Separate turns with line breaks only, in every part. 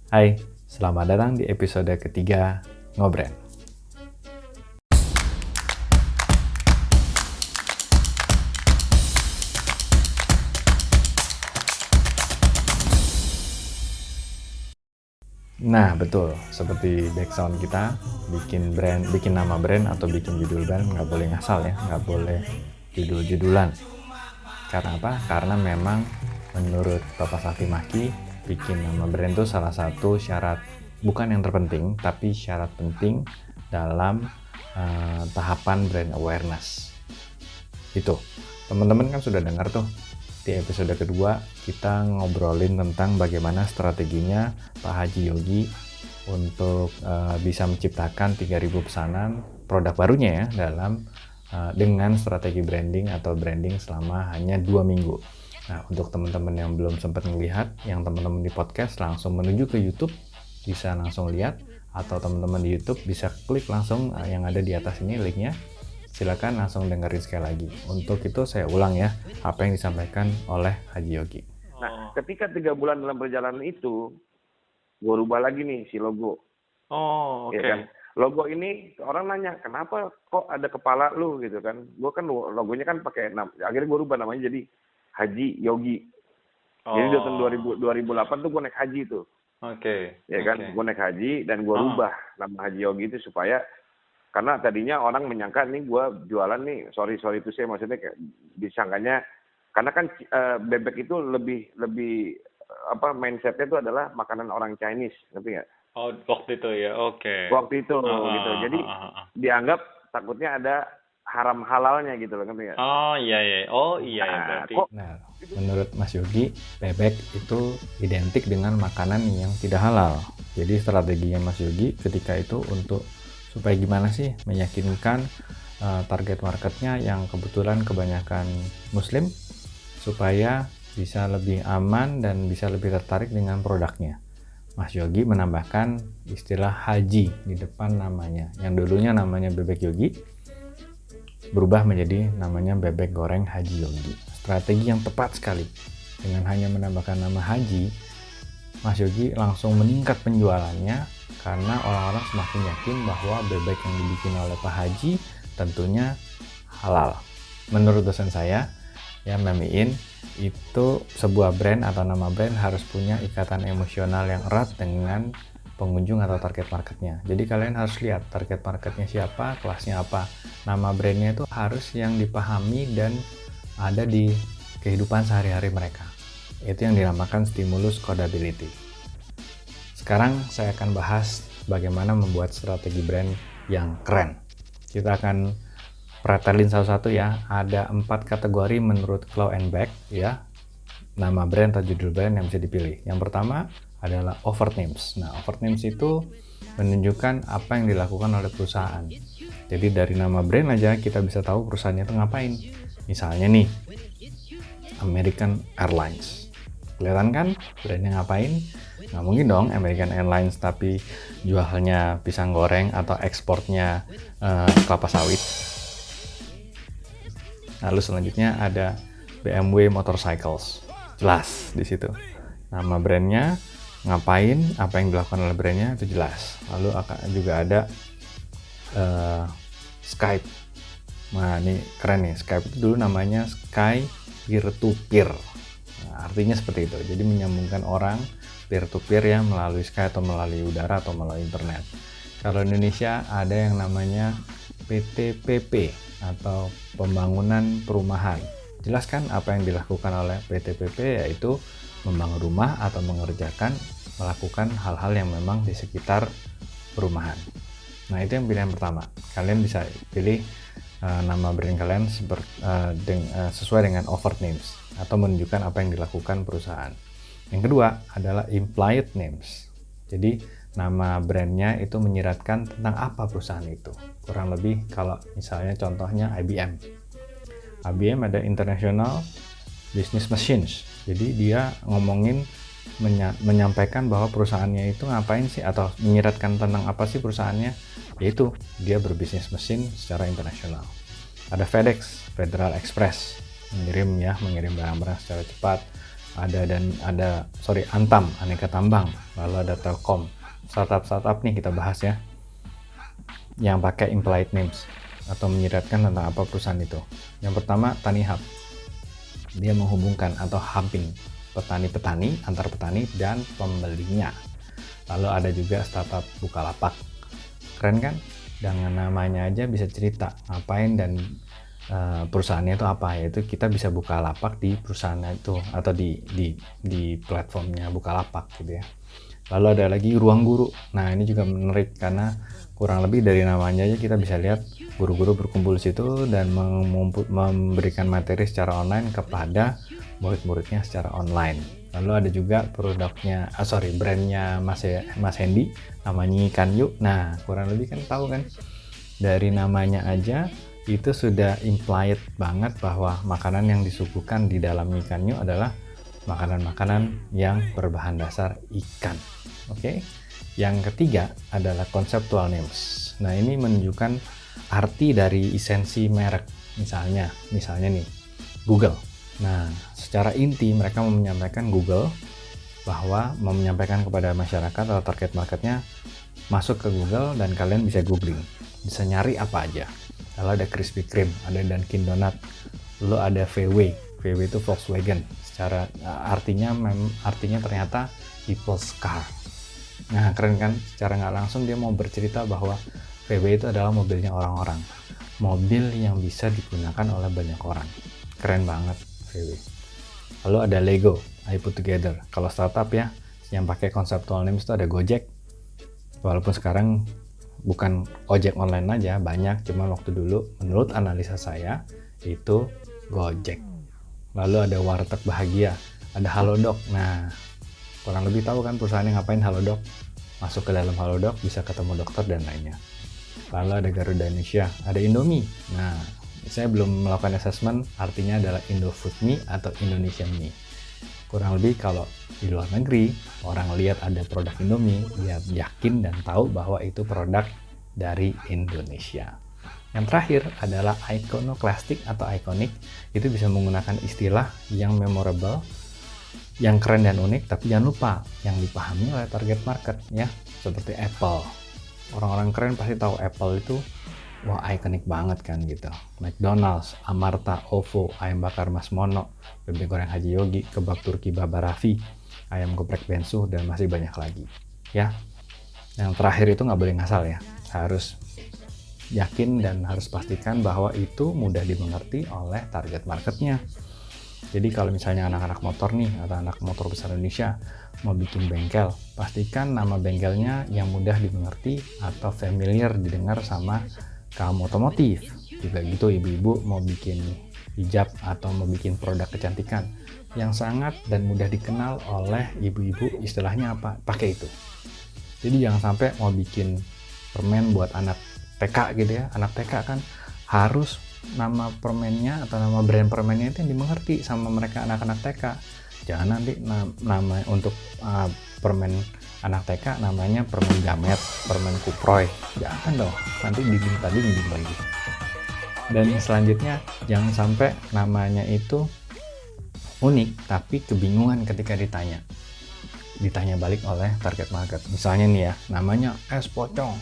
Hai, selamat datang di episode ketiga Ngobren. Nah, betul. Seperti background kita, bikin nama brand atau bikin judul brand nggak boleh ngasal ya, nggak boleh judul-judulan. Karena apa? Karena memang menurut Bapak Sakti Maki, bikin nama brand itu salah satu syarat, bukan yang terpenting, tapi syarat penting dalam tahapan brand awareness. Itu, teman-teman kan sudah dengar tuh, di episode kedua kita ngobrolin tentang bagaimana strateginya Pak Haji Yogi untuk bisa menciptakan 3.000 pesanan produk barunya ya dengan strategi branding atau branding selama hanya 2 minggu. Nah, untuk teman-teman yang belum sempat melihat, yang teman-teman di podcast langsung menuju ke YouTube, bisa langsung lihat, atau teman-teman di YouTube bisa klik langsung yang ada di atas ini linknya. Silakan langsung dengerin sekali lagi. Untuk itu saya ulang ya, apa yang disampaikan oleh Haji Yogi.
Nah, ketika 3 bulan dalam perjalanan itu, gue rubah lagi nih si logo.
Oh, oke.
Ya kan? Logo ini orang nanya, kenapa kok ada kepala lu gitu kan? Gue kan logonya kan pakai akhirnya gue rubah namanya jadi Haji Yogi. Jadi tahun 2008 tuh gue naik haji tuh.
Oke.
Ya kan? Gue naik haji dan gue rubah nama Haji Yogi itu supaya, karena tadinya orang menyangka nih gue jualan nih, sorry itu saya maksudnya kayak disangkanya, karena kan bebek itu lebih mindsetnya itu adalah makanan orang Chinese, ngerti nggak?
Oh, waktu itu ya, oke.
Waktu itu gitu, jadi dianggap takutnya ada haram halalnya gitu loh, ngerti nggak?
Oh iya ya berarti.
Nah, menurut Mas Yogi, bebek itu identik dengan makanan yang tidak halal. Jadi strateginya Mas Yogi ketika itu untuk supaya gimana sih meyakinkan target marketnya yang kebetulan kebanyakan Muslim, supaya bisa lebih aman dan bisa lebih tertarik dengan produknya. Mas Yogi menambahkan istilah haji di depan namanya. Yang dulunya namanya bebek Yogi berubah menjadi namanya bebek goreng Haji Yogi. Strategi yang tepat sekali. Dengan hanya menambahkan nama haji, Mas Yogi langsung meningkat penjualannya karena orang-orang semakin yakin bahwa bebek yang dibikin oleh Pak Haji tentunya halal. Menurut dosen saya, ya Memiin, itu sebuah brand atau nama brand harus punya ikatan emosional yang erat dengan pengunjung atau target marketnya. Jadi kalian harus lihat target marketnya siapa, kelasnya apa. Nama brandnya itu harus yang dipahami dan ada di kehidupan sehari-hari mereka. Itu yang dinamakan stimulus codability. Sekarang saya akan bahas bagaimana membuat strategi brand yang keren. Kita akan pretelin satu-satu ya. Ada 4 kategori menurut Claw and Beck ya, nama brand atau judul brand yang bisa dipilih. Yang pertama adalah overt names. Nah, overt names itu menunjukkan apa yang dilakukan oleh perusahaan. Jadi dari nama brand aja kita bisa tahu perusahaannya itu ngapain. Misalnya nih, American Airlines. Kelihatan kan brandnya ngapain? Nggak mungkin dong American Airlines tapi jualnya pisang goreng atau ekspornya kelapa sawit. Lalu selanjutnya ada BMW Motorcycles. Jelas di situ. Nama brandnya, ngapain, apa yang dilakukan oleh brandnya itu jelas. Lalu juga ada Skype. Nah, ini keren nih. Skype itu dulu namanya Sky Peer to Peer. Nah, artinya seperti itu. Jadi menyambungkan orang peer to peer ya melalui Skype atau melalui udara atau melalui internet. Kalau Indonesia ada yang namanya PTPP atau Pembangunan Perumahan. Jelaskan apa yang dilakukan oleh PTPP, yaitu membangun rumah atau melakukan hal-hal yang memang di sekitar perumahan. Nah, itu yang pilihan pertama. Kalian bisa pilih nama brand kalian sesuai dengan overt names atau menunjukkan apa yang dilakukan perusahaan. Yang kedua adalah implied names. Jadi nama brandnya itu menyiratkan tentang apa perusahaan itu. Kurang lebih kalau misalnya contohnya IBM. IBM ada International Business Machines. Jadi dia menyampaikan bahwa perusahaannya itu ngapain sih, atau menyiratkan tentang apa sih perusahaannya, yaitu dia berbisnis mesin secara internasional. Ada FedEx, Federal Express, mengirim barang-barang secara cepat. Antam, Aneka Tambang, lalu ada Telkom. Startup nih kita bahas ya, yang pakai implied names atau menyiratkan tentang apa perusahaan itu. Yang pertama TaniHub, dia menghubungkan atau hubbing petani-petani, antar petani dan pembelinya. Lalu ada juga startup Bukalapak, keren kan? Dengan namanya aja bisa cerita ngapain dan perusahaannya itu apa, yaitu kita bisa buka lapak di perusahaannya itu atau di platformnya Bukalapak gitu ya. Lalu ada lagi Ruang Guru. Nah ini juga menarik karena kurang lebih dari namanya aja kita bisa lihat guru-guru berkumpul di situ dan memberikan materi secara online kepada murid-muridnya secara online. Lalu ada juga brandnya Mas Hendy, namanya Ikan Yuk. Nah kurang lebih kan tahu kan, dari namanya aja itu sudah implied banget bahwa makanan yang disuguhkan di dalam Ikan Yuk adalah makanan-makanan yang berbahan dasar ikan. Oke. Yang ketiga adalah conceptual names. Nah ini menunjukkan arti dari esensi merek. Misalnya nih Google. Nah secara inti mereka mau menyampaikan Google bahwa mau menyampaikan kepada masyarakat atau target marketnya, masuk ke Google dan kalian bisa googling, bisa nyari apa aja. Lalu ada Krispy Kreme, ada Dunkin Donut, lalu ada VW itu Volkswagen. Secara artinya ternyata people's car. Nah keren kan, secara nggak langsung dia mau bercerita bahwa VW itu adalah mobilnya orang-orang, mobil yang bisa digunakan oleh banyak orang. Keren banget VW. Lalu ada Lego, I Put Together. Kalau startup ya yang pakai conceptual names itu ada Gojek, walaupun sekarang bukan ojek online aja, banyak, cuma waktu dulu menurut analisa saya itu Gojek. Lalu ada Warteg Bahagia, ada Halodoc. Nah kurang lebih tahu kan perusahaannya ngapain Halodoc, masuk ke dalam Halodoc bisa ketemu dokter dan lainnya. Lalu ada Garuda Indonesia, ada Indomie. Nah saya belum melakukan assessment, artinya adalah Indofood Mie atau Indonesian Mie. Kurang lebih kalau di luar negeri orang lihat ada produk Indomie, dia yakin dan tahu bahwa itu produk dari Indonesia. Yang terakhir adalah iconoclastic atau iconic. Itu bisa menggunakan istilah yang memorable, yang keren dan unik, tapi jangan lupa yang dipahami oleh target market ya, seperti Apple. Orang-orang keren pasti tahu Apple itu wah ikonik banget kan gitu. McDonald's, Amarta, OVO, ayam bakar Mas Mono, bebek goreng Haji Yogi, kebab Turki Baba Raffi, ayam geprek Bensu, dan masih banyak lagi ya. Yang terakhir itu nggak boleh ngasal ya, harus yakin dan harus pastikan bahwa itu mudah dimengerti oleh target marketnya. Jadi kalau misalnya anak-anak motor nih atau anak motor besar Indonesia mau bikin bengkel, pastikan nama bengkelnya yang mudah dimengerti atau familiar didengar sama kaum otomotif. Juga gitu ibu-ibu mau bikin hijab atau mau bikin produk kecantikan yang sangat dan mudah dikenal oleh ibu-ibu, istilahnya apa? Pakai itu. Jadi jangan sampai mau bikin permen buat anak TK gitu ya. Anak TK kan harus nama permennya atau nama brand permennya itu yang dimengerti sama mereka anak-anak TK. Jangan nanti nama untuk permen anak TK namanya permen Gamet, permen Kuproy. Jangan dong, nanti dinding lagi. Dan selanjutnya jangan sampai namanya itu unik tapi kebingungan ketika ditanya balik oleh target market. Misalnya nih ya, namanya es pocong,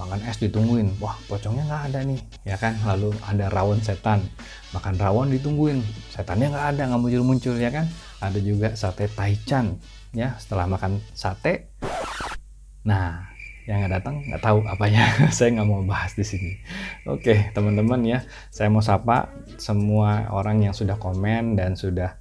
makan es ditungguin, wah pocongnya nggak ada nih ya kan. Lalu ada rawon setan, makan rawon ditungguin, setannya nggak ada, nggak muncul ya kan. Ada juga sate taichan ya, setelah makan sate, nah yang nggak datang nggak tahu apanya. Saya nggak mau bahas di sini. Oke teman-teman ya, saya mau sapa semua orang yang sudah komen dan sudah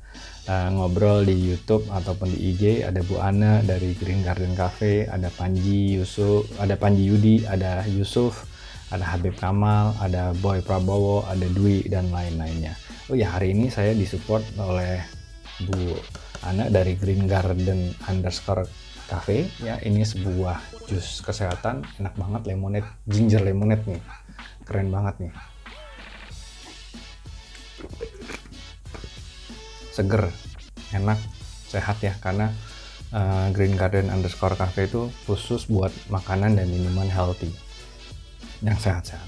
ngobrol di YouTube ataupun di IG. Ada Bu Ana dari Green Garden Cafe, ada Panji Yudi, ada Yusuf, ada Habib Kamal, ada Boy Prabowo, ada Dwi dan lain-lainnya. Oh ya, hari ini saya disupport oleh Bu Ana dari Green Garden Cafe ya. Ini sebuah jus kesehatan enak banget, lemonade, ginger lemonade nih, keren banget nih, seger, enak, sehat ya, karena Green Garden Cafe itu khusus buat makanan dan minuman healthy yang sehat-sehat.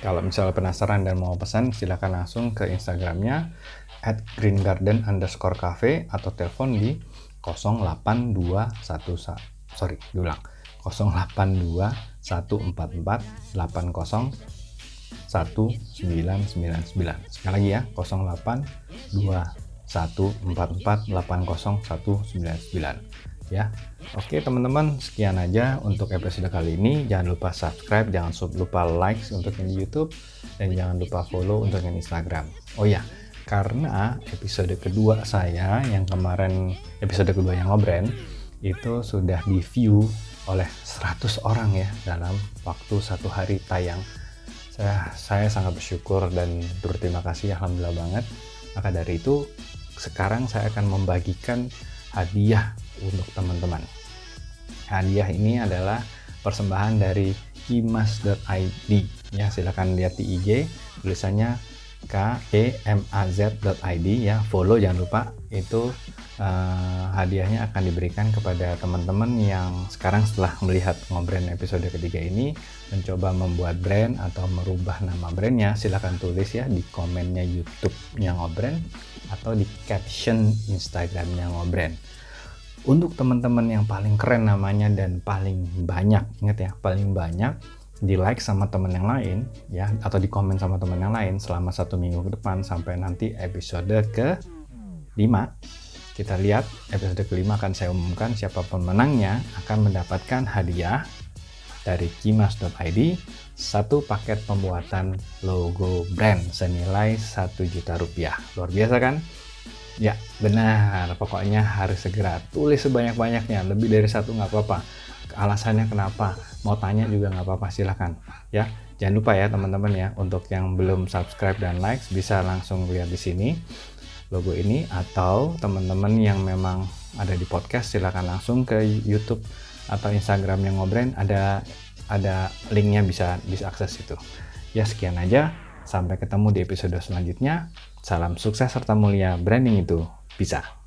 Kalau misalnya penasaran dan mau pesan, silahkan langsung ke Instagramnya @greengarden_cafe atau telepon di 0821144801999. Sekali lagi ya, 0821144801999 ya. Oke teman-teman, sekian aja untuk episode kali ini. Jangan lupa subscribe, jangan lupa like untuk yang di YouTube, dan jangan lupa follow untuk yang Instagram. Oh ya, karena episode kedua saya yang kemarin, episode kedua yang ngobrol itu sudah di view oleh 100 orang ya dalam waktu 1 hari tayang. Saya sangat bersyukur dan berterima kasih, alhamdulillah banget. Maka dari itu sekarang saya akan membagikan hadiah untuk teman-teman. Hadiah ini adalah persembahan dari kimaz.id ya, silakan lihat di IG tulisannya KEMAZ.id ya, follow jangan lupa. Itu hadiahnya akan diberikan kepada teman-teman yang sekarang setelah melihat ngobrol episode ketiga ini mencoba membuat brand atau merubah nama brandnya. Silahkan tulis ya di komennya YouTube-nya Ngobrol atau di caption Instagram-nya Ngobrol. Untuk teman-teman yang paling keren namanya dan paling banyak, ingat ya, paling banyak di like sama teman yang lain ya, atau di komen sama teman yang lain selama 1 minggu ke depan sampai nanti episode ke-5. Kita lihat episode ke-5 akan saya umumkan siapa pemenangnya akan mendapatkan hadiah dari kimaz.id, 1 paket pembuatan logo brand senilai Rp1 juta. Luar biasa kan? Ya benar, pokoknya harus segera tulis sebanyak-banyaknya, lebih dari 1 nggak apa-apa. Alasannya kenapa, mau tanya juga nggak apa-apa, silahkan ya. Jangan lupa ya teman-teman ya, untuk yang belum subscribe dan like bisa langsung lihat di sini logo ini, atau teman-teman yang memang ada di podcast silahkan langsung ke YouTube atau Instagram yang Ngobrol, ada linknya, bisa akses itu ya. Sekian aja, sampai ketemu di episode selanjutnya. Salam sukses serta mulia, branding itu bisa.